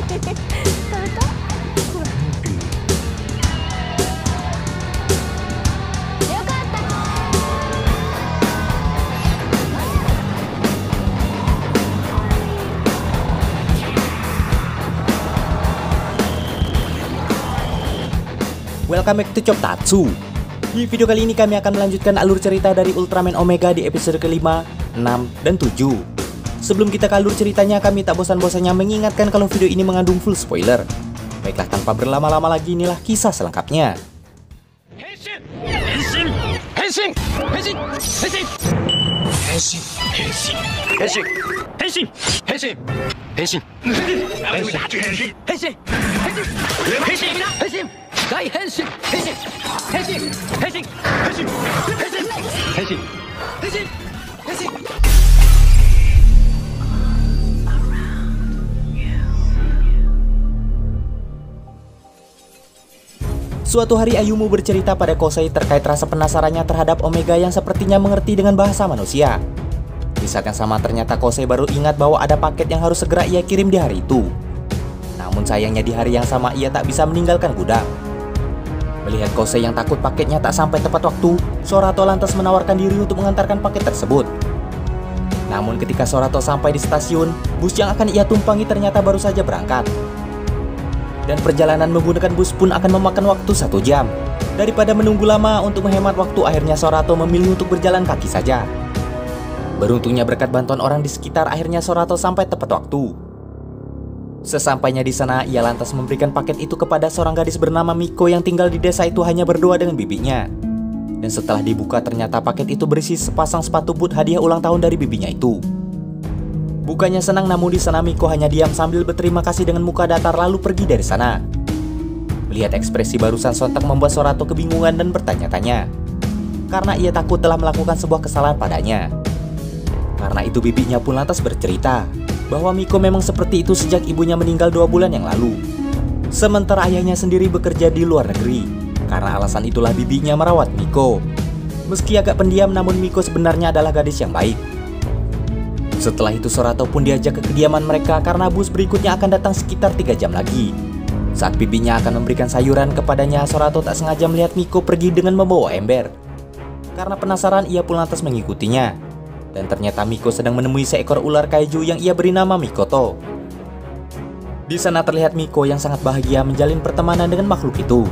Tahu-tahu. Yo kata. Welcome back to Choptatsu. Di video kali ini kami akan melanjutkan alur cerita dari Ultraman Omega di episode kelima, 6, dan 7. Sebelum kita ke alur ceritanya, kami tak bosan-bosannya mengingatkan kalau video ini mengandung full spoiler. Baiklah, tanpa berlama-lama lagi, inilah kisah selengkapnya. Henshin! Henshin! Henshin! Henshin! Henshin! Henshin! Henshin! Henshin! Henshin! Henshin! Henshin! Henshin! Henshin! Henshin! Henshin! 大変身！変身！変身！変身！変身！変身！変身！変身！変身！ Suatu hari Ayumu bercerita pada Kosei terkait rasa penasarannya terhadap Omega yang sepertinya mengerti dengan bahasa manusia. Di saat yang sama ternyata Kosei baru ingat bahwa ada paket yang harus segera ia kirim di hari itu. Namun sayangnya di hari yang sama ia tak bisa meninggalkan gudang. Melihat Kosei yang takut paketnya tak sampai tepat waktu, Sorato lantas menawarkan diri untuk mengantarkan paket tersebut. Namun ketika Sorato sampai di stasiun, bus yang akan ia tumpangi ternyata baru saja berangkat. Dan perjalanan menggunakan bus pun akan memakan waktu 1 jam. Daripada menunggu lama untuk menghemat waktu, akhirnya Sorato memilih untuk berjalan kaki saja. Beruntungnya berkat bantuan orang di sekitar, akhirnya Sorato sampai tepat waktu. Sesampainya di sana, ia lantas memberikan paket itu kepada seorang gadis bernama Miko yang tinggal di desa itu hanya berdua dengan bibinya. Dan setelah dibuka ternyata paket itu berisi sepasang sepatu boot hadiah ulang tahun dari bibinya itu. Bukannya senang, namun di sana Miko hanya diam sambil berterima kasih dengan muka datar lalu pergi dari sana. Melihat ekspresi barusan sontak membuat Sorato kebingungan dan bertanya-tanya. Karena ia takut telah melakukan sebuah kesalahan padanya. Karena itu bibinya pun lantas bercerita bahwa Miko memang seperti itu sejak ibunya meninggal 2 bulan yang lalu. Sementara ayahnya sendiri bekerja di luar negeri. Karena alasan itulah bibinya merawat Miko. Meski agak pendiam, namun Miko sebenarnya adalah gadis yang baik. Setelah itu Sorato pun diajak ke kediaman mereka karena bus berikutnya akan datang sekitar 3 jam lagi. Saat bibinya akan memberikan sayuran kepadanya, Sorato tak sengaja melihat Miko pergi dengan membawa ember. Karena penasaran, ia pun lantas mengikutinya. Dan ternyata Miko sedang menemui seekor ular kaiju yang ia beri nama Mikoto. Di sana terlihat Miko yang sangat bahagia menjalin pertemanan dengan makhluk itu.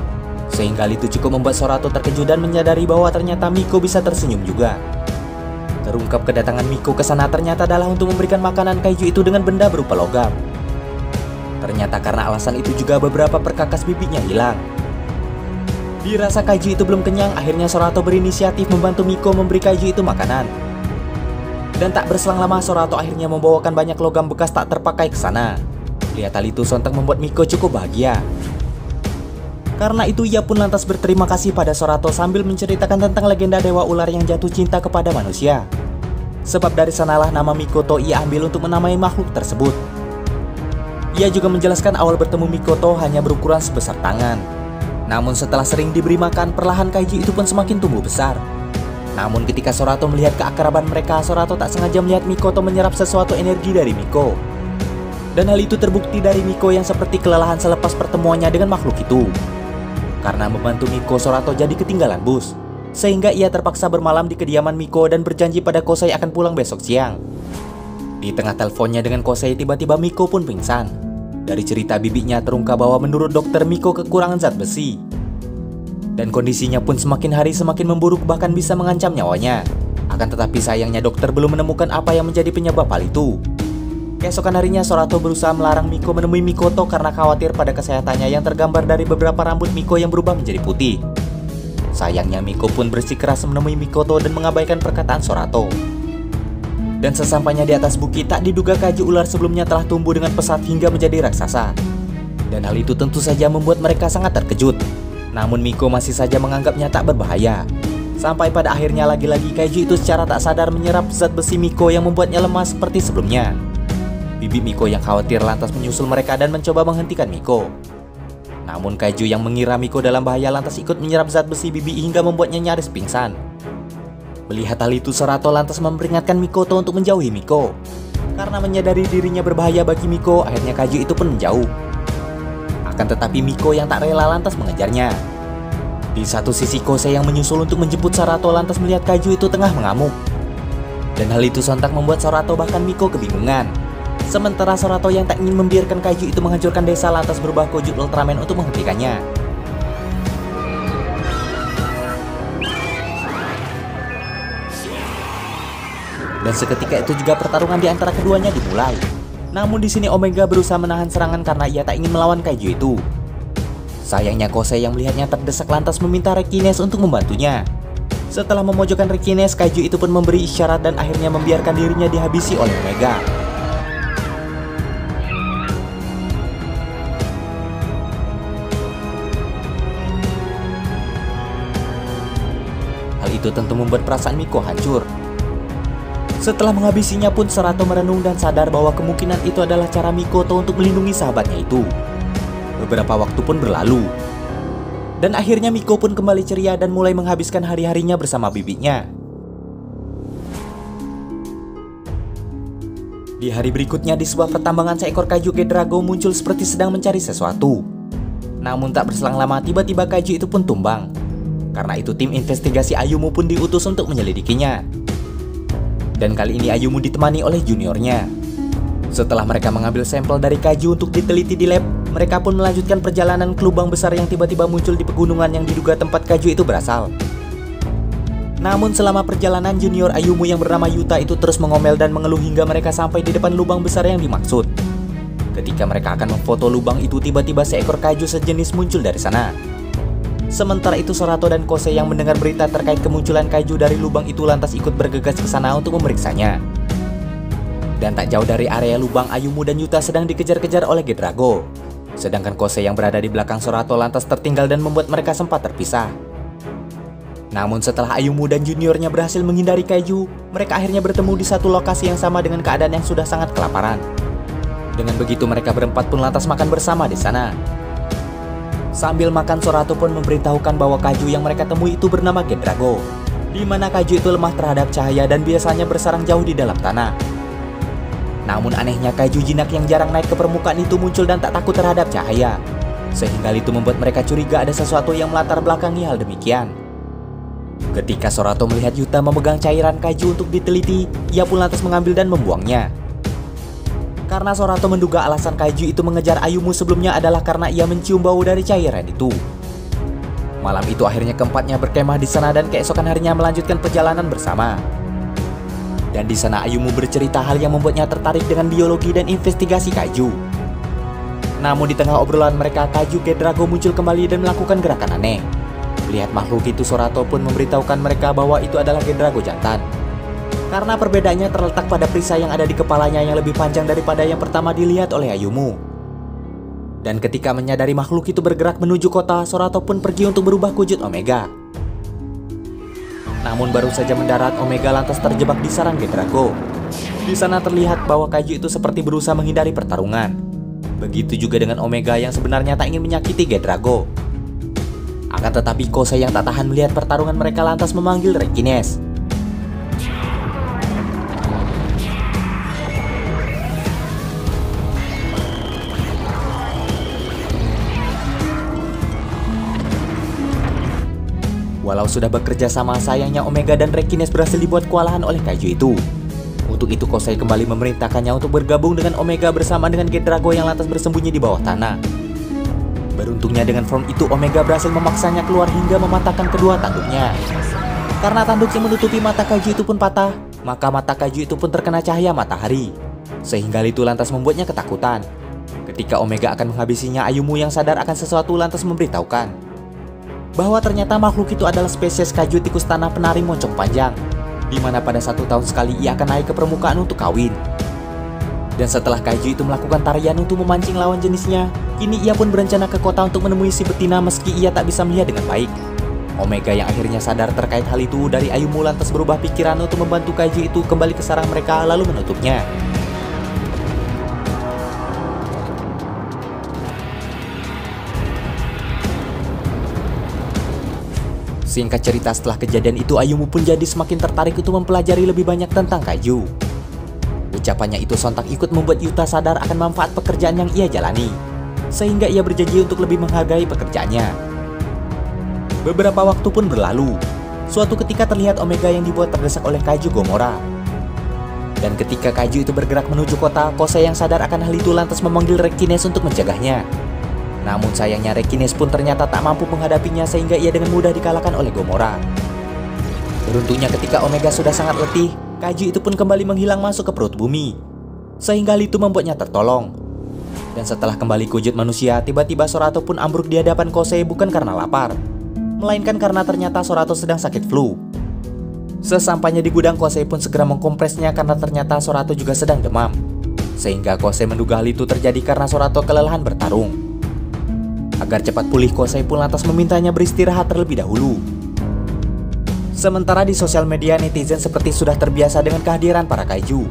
Sehingga hal itu cukup membuat Sorato terkejut dan menyadari bahwa ternyata Miko bisa tersenyum juga. Terungkap kedatangan Miko ke sana ternyata adalah untuk memberikan makanan kaiju itu dengan benda berupa logam. Ternyata karena alasan itu juga beberapa perkakas bibinya hilang. Dirasa kaiju itu belum kenyang, akhirnya Sorato berinisiatif membantu Miko memberi kaiju itu makanan. Dan tak berselang lama Sorato akhirnya membawakan banyak logam bekas tak terpakai ke sana. Lihat hal itu sontak membuat Miko cukup bahagia. Karena itu ia pun lantas berterima kasih pada Sorato sambil menceritakan tentang legenda dewa ular yang jatuh cinta kepada manusia. Sebab dari sanalah nama Mikoto ia ambil untuk menamai makhluk tersebut. Ia juga menjelaskan awal bertemu Mikoto hanya berukuran sebesar tangan. Namun setelah sering diberi makan, perlahan kaiju itu pun semakin tumbuh besar. Namun ketika Sorato melihat keakraban mereka, Sorato tak sengaja melihat Mikoto menyerap sesuatu energi dari Miko. Dan hal itu terbukti dari Miko yang seperti kelelahan selepas pertemuannya dengan makhluk itu. Karena membantu Miko, Sorato jadi ketinggalan bus. Sehingga ia terpaksa bermalam di kediaman Miko dan berjanji pada Kosei akan pulang besok siang. Di tengah teleponnya dengan Kosei, tiba-tiba Miko pun pingsan. Dari cerita bibinya terungkap bahwa menurut dokter Miko kekurangan zat besi. Dan kondisinya pun semakin hari semakin memburuk, bahkan bisa mengancam nyawanya. Akan tetapi sayangnya dokter belum menemukan apa yang menjadi penyebab hal itu. Keesokan harinya Sorato berusaha melarang Miko menemui Mikoto karena khawatir pada kesehatannya yang tergambar dari beberapa rambut Miko yang berubah menjadi putih. Sayangnya Miko pun bersikeras menemui Mikoto dan mengabaikan perkataan Sorato. Dan sesampainya di atas bukit, tak diduga kaiju ular sebelumnya telah tumbuh dengan pesat hingga menjadi raksasa. Dan hal itu tentu saja membuat mereka sangat terkejut. Namun Miko masih saja menganggapnya tak berbahaya. Sampai pada akhirnya lagi-lagi kaiju itu secara tak sadar menyerap zat besi Miko yang membuatnya lemah seperti sebelumnya. Bibi Miko yang khawatir lantas menyusul mereka dan mencoba menghentikan Miko. Namun kaiju yang mengira Miko dalam bahaya lantas ikut menyerap zat besi Bibi hingga membuatnya nyaris pingsan. Melihat hal itu, Sorato lantas memperingatkan Mikoto untuk menjauhi Miko. Karena menyadari dirinya berbahaya bagi Miko, akhirnya Kaiju itu pun menjauh. Akan tetapi Miko yang tak rela lantas mengejarnya. Di satu sisi Kosei yang menyusul untuk menjemput Sarato lantas melihat Kaiju itu tengah mengamuk. Dan hal itu sontak membuat Sarato bahkan Miko kebingungan. Sementara Sarato yang tak ingin membiarkan Kaiju itu menghancurkan desa lantas berubah wujud Ultraman untuk menghentikannya. Dan seketika itu juga pertarungan di antara keduanya dimulai. Namun di sini Omega berusaha menahan serangan karena ia tak ingin melawan Kaiju itu. Sayangnya Kosei yang melihatnya terdesak lantas meminta Rekines untuk membantunya. Setelah memojokkan Rekines, Kaiju itu pun memberi isyarat dan akhirnya membiarkan dirinya dihabisi oleh Omega. Hal itu tentu membuat perasaan Miko hancur. Setelah menghabisinya pun Sarato merenung dan sadar bahwa kemungkinan itu adalah cara Mikoto untuk melindungi sahabatnya itu. Beberapa waktu pun berlalu. Dan akhirnya Miko pun kembali ceria dan mulai menghabiskan hari-harinya bersama bibinya. Di hari berikutnya di sebuah pertambangan seekor Kaiju Gedrago muncul seperti sedang mencari sesuatu. Namun tak berselang lama tiba-tiba Kaiju itu pun tumbang. Karena itu tim investigasi Ayumu pun diutus untuk menyelidikinya. Dan kali ini Ayumu ditemani oleh juniornya. Setelah mereka mengambil sampel dari Kaiju untuk diteliti di lab, mereka pun melanjutkan perjalanan ke lubang besar yang tiba-tiba muncul di pegunungan yang diduga tempat Kaiju itu berasal. Namun selama perjalanan junior Ayumu yang bernama Yuta itu terus mengomel dan mengeluh hingga mereka sampai di depan lubang besar yang dimaksud. Ketika mereka akan memfoto lubang itu, tiba-tiba seekor Kaiju sejenis muncul dari sana. Sementara itu Sarato dan Kosei yang mendengar berita terkait kemunculan Kaiju dari lubang itu lantas ikut bergegas ke sana untuk memeriksanya. Dan tak jauh dari area lubang, Ayumu dan Yuta sedang dikejar-kejar oleh Gedrago. Sedangkan Kosei yang berada di belakang Sarato lantas tertinggal dan membuat mereka sempat terpisah. Namun setelah Ayumu dan juniornya berhasil menghindari Kaiju, mereka akhirnya bertemu di satu lokasi yang sama dengan keadaan yang sudah sangat kelaparan. Dengan begitu mereka berempat pun lantas makan bersama di sana. Sambil makan, Sarato pun memberitahukan bahwa Kaiju yang mereka temui itu bernama Gedrago, di mana Kaiju itu lemah terhadap cahaya dan biasanya bersarang jauh di dalam tanah. Namun anehnya Kaiju jinak yang jarang naik ke permukaan itu muncul dan tak takut terhadap cahaya, sehingga itu membuat mereka curiga ada sesuatu yang melatar belakangi hal demikian. Ketika Sarato melihat Yuta memegang cairan Kaiju untuk diteliti, ia pun lantas mengambil dan membuangnya. Karena Sarato menduga alasan Kaiju itu mengejar Ayumu sebelumnya adalah karena ia mencium bau dari cairan itu. Malam itu akhirnya keempatnya berkemah di sana dan keesokan harinya melanjutkan perjalanan bersama. Dan di sana Ayumu bercerita hal yang membuatnya tertarik dengan biologi dan investigasi Kaiju. Namun di tengah obrolan mereka, Kaiju Gedrago muncul kembali dan melakukan gerakan aneh. Melihat makhluk itu, Sarato pun memberitahukan mereka bahwa itu adalah Gedrago jantan. Karena perbedaannya terletak pada perisai yang ada di kepalanya yang lebih panjang daripada yang pertama dilihat oleh Ayumu. Dan ketika menyadari makhluk itu bergerak menuju kota, Sarato pun pergi untuk berubah wujud Omega. Namun baru saja mendarat, Omega lantas terjebak di sarang Gedrago. Di sana terlihat bahwa Kaiju itu seperti berusaha menghindari pertarungan. Begitu juga dengan Omega yang sebenarnya tak ingin menyakiti Gedrago. Akan tetapi Kosei yang tak tahan melihat pertarungan mereka lantas memanggil Rekines. Walau sudah bekerja sama, sayangnya Omega dan Rekines berhasil dibuat kewalahan oleh Kaiju itu. Untuk itu Kosei kembali memerintahkannya untuk bergabung dengan Omega bersama dengan Gedrago yang lantas bersembunyi di bawah tanah. Beruntungnya dengan form itu, Omega berhasil memaksanya keluar hingga mematahkan kedua tanduknya. Karena tanduk yang menutupi mata Kaiju itu pun patah, maka mata Kaiju itu pun terkena cahaya matahari. Sehingga itu lantas membuatnya ketakutan. Ketika Omega akan menghabisinya, Ayumu yang sadar akan sesuatu lantas memberitahukan bahwa ternyata makhluk itu adalah spesies Kaiju tikus tanah penari moncong panjang, di mana pada 1 tahun sekali ia akan naik ke permukaan untuk kawin. Dan setelah Kaiju itu melakukan tarian untuk memancing lawan jenisnya, kini ia pun berencana ke kota untuk menemui si betina meski ia tak bisa melihat dengan baik. Omega yang akhirnya sadar terkait hal itu dari Ayumu lantas berubah pikiran untuk membantu Kaiju itu kembali ke sarang mereka lalu menutupnya. Singkat cerita, setelah kejadian itu Ayumu pun jadi semakin tertarik untuk mempelajari lebih banyak tentang Kaiju. Ucapannya itu sontak ikut membuat Yuta sadar akan manfaat pekerjaan yang ia jalani, sehingga ia berjanji untuk lebih menghargai pekerjaannya. Beberapa waktu pun berlalu. Suatu ketika terlihat Omega yang dibuat terdesak oleh kaiju Gomora. Dan ketika kaiju itu bergerak menuju kota, Kosei yang sadar akan hal itu lantas memanggil Rekines untuk mencegahnya. Namun sayangnya Rekines pun ternyata tak mampu menghadapinya sehingga ia dengan mudah dikalahkan oleh Gomora. Beruntungnya ketika Omega sudah sangat letih, kaiju itu pun kembali menghilang masuk ke perut bumi, sehingga hal itu membuatnya tertolong. Dan setelah kembali ke wujud manusia, tiba-tiba Sorato pun ambruk di hadapan Kosei bukan karena lapar, melainkan karena ternyata Sorato sedang sakit flu. Sesampainya di gudang, Kosei pun segera mengkompresnya karena ternyata Sorato juga sedang demam, sehingga Kosei menduga hal itu terjadi karena Sorato kelelahan bertarung. Agar cepat pulih, Kosei pun lantas memintanya beristirahat terlebih dahulu. Sementara di sosial media, netizen seperti sudah terbiasa dengan kehadiran para kaiju.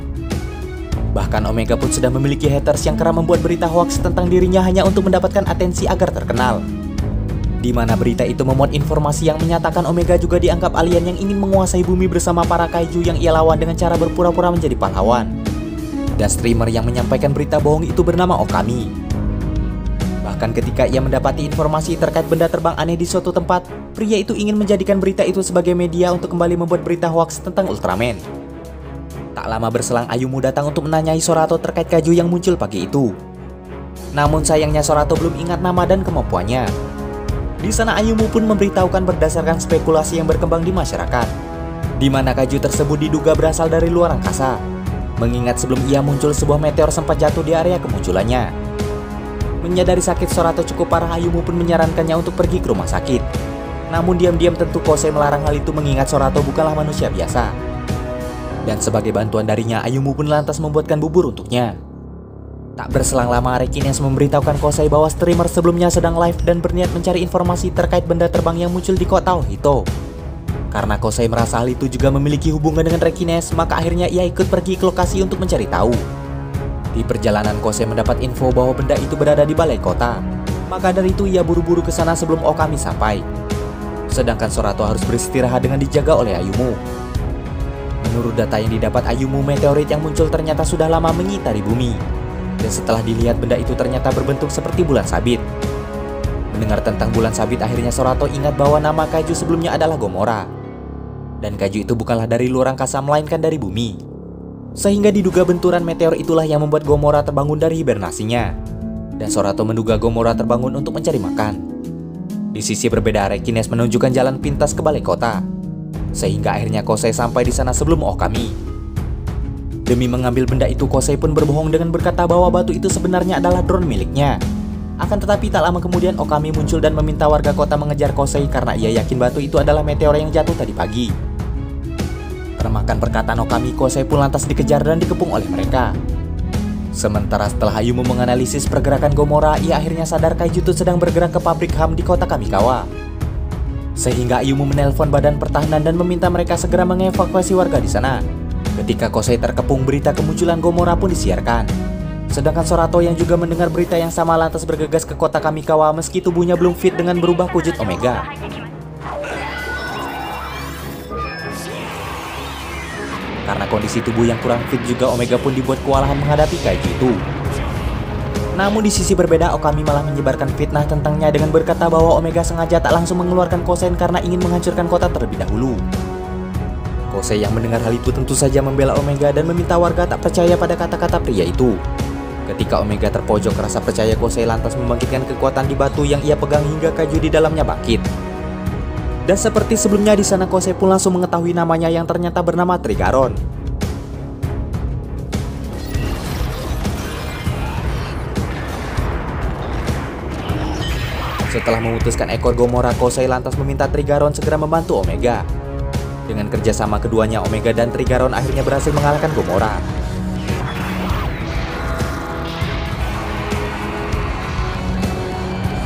Bahkan Omega pun sudah memiliki haters yang kerap membuat berita hoax tentang dirinya hanya untuk mendapatkan atensi agar terkenal. Di mana berita itu memuat informasi yang menyatakan Omega juga dianggap alien yang ingin menguasai bumi bersama para kaiju yang ia lawan dengan cara berpura-pura menjadi pahlawan. Dan streamer yang menyampaikan berita bohong itu bernama Okami. Bahkan ketika ia mendapati informasi terkait benda terbang aneh di suatu tempat, pria itu ingin menjadikan berita itu sebagai media untuk kembali membuat berita hoax tentang Ultraman. Tak lama berselang, Ayumu datang untuk menanyai Sorato terkait kaiju yang muncul pagi itu. Namun sayangnya Sorato belum ingat nama dan kemampuannya. Di sana Ayumu pun memberitahukan berdasarkan spekulasi yang berkembang di masyarakat, di mana kaiju tersebut diduga berasal dari luar angkasa, mengingat sebelum ia muncul sebuah meteor sempat jatuh di area kemunculannya. Menyadari sakit Sorato cukup parah, Ayumu pun menyarankannya untuk pergi ke rumah sakit. Namun diam-diam tentu Kosei melarang hal itu mengingat Sorato bukanlah manusia biasa. Dan sebagai bantuan darinya, Ayumu pun lantas membuatkan bubur untuknya. Tak berselang lama, Rekines memberitahukan Kosei bahwa streamer sebelumnya sedang live dan berniat mencari informasi terkait benda terbang yang muncul di kota Ohito. Karena Kosei merasa hal itu juga memiliki hubungan dengan Rekines, maka akhirnya ia ikut pergi ke lokasi untuk mencari tahu. Di perjalanan, Kosei mendapat info bahwa benda itu berada di balai kota. Maka dari itu ia buru-buru ke sana sebelum Okami sampai. Sedangkan Sorato harus beristirahat dengan dijaga oleh Ayumu. Menurut data yang didapat Ayumu, meteorit yang muncul ternyata sudah lama mengitari bumi. Dan setelah dilihat, benda itu ternyata berbentuk seperti bulan sabit. Mendengar tentang bulan sabit, akhirnya Sorato ingat bahwa nama kaiju sebelumnya adalah Gomora. Dan kaiju itu bukanlah dari luar angkasa melainkan dari bumi. Sehingga diduga benturan meteor itulah yang membuat Gomora terbangun dari hibernasinya. Dan Sorato menduga Gomora terbangun untuk mencari makan. Di sisi berbeda, Rekines menunjukkan jalan pintas ke balai kota, sehingga akhirnya Kosei sampai di sana sebelum Okami. Demi mengambil benda itu, Kosei pun berbohong dengan berkata bahwa batu itu sebenarnya adalah drone miliknya. Akan tetapi tak lama kemudian Okami muncul dan meminta warga kota mengejar Kosei karena ia yakin batu itu adalah meteor yang jatuh tadi pagi. Termakan perkataan Okami, Kosei pun lantas dikejar dan dikepung oleh mereka. Sementara setelah Ayumu menganalisis pergerakan Gomora, ia akhirnya sadar kaiju itu sedang bergerak ke pabrik HAM di kota Kamikawa. Sehingga Ayumu menelpon badan pertahanan dan meminta mereka segera mengevakuasi warga di sana. Ketika Kosei terkepung, berita kemunculan Gomora pun disiarkan. Sedangkan Sorato yang juga mendengar berita yang sama lantas bergegas ke kota Kamikawa meski tubuhnya belum fit dengan berubah ke wujud Omega. Karena kondisi tubuh yang kurang fit juga, Omega pun dibuat kewalahan menghadapi kaiju itu. Namun di sisi berbeda, Okami malah menyebarkan fitnah tentangnya dengan berkata bahwa Omega sengaja tak langsung mengeluarkan Kosen karena ingin menghancurkan kota terlebih dahulu. Kosei yang mendengar hal itu tentu saja membela Omega dan meminta warga tak percaya pada kata-kata pria itu. Ketika Omega terpojok, rasa percaya Kosei lantas membangkitkan kekuatan di batu yang ia pegang hingga kaiju di dalamnya bangkit. Dan seperti sebelumnya, di sana Kosei pun langsung mengetahui namanya yang ternyata bernama Trigaron. Setelah memutuskan ekor Gomora, Kosei lantas meminta Trigaron segera membantu Omega. Dengan kerjasama keduanya, Omega dan Trigaron akhirnya berhasil mengalahkan Gomora.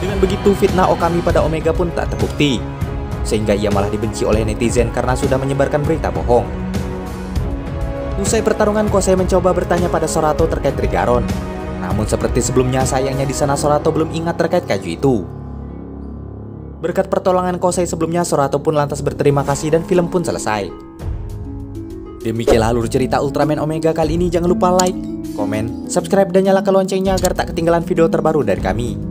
Dengan begitu, fitnah Okami pada Omega pun tak terbukti, sehingga ia malah dibenci oleh netizen karena sudah menyebarkan berita bohong. Usai pertarungan, Kosei mencoba bertanya pada Sorato terkait Trigaron. Namun seperti sebelumnya, sayangnya di sana Sorato belum ingat terkait kaiju itu. Berkat pertolongan Kosei sebelumnya, Sorato pun lantas berterima kasih dan film pun selesai. Demikianlah alur cerita Ultraman Omega kali ini. Jangan lupa like, komen, subscribe, dan nyalakan loncengnya agar tak ketinggalan video terbaru dari kami.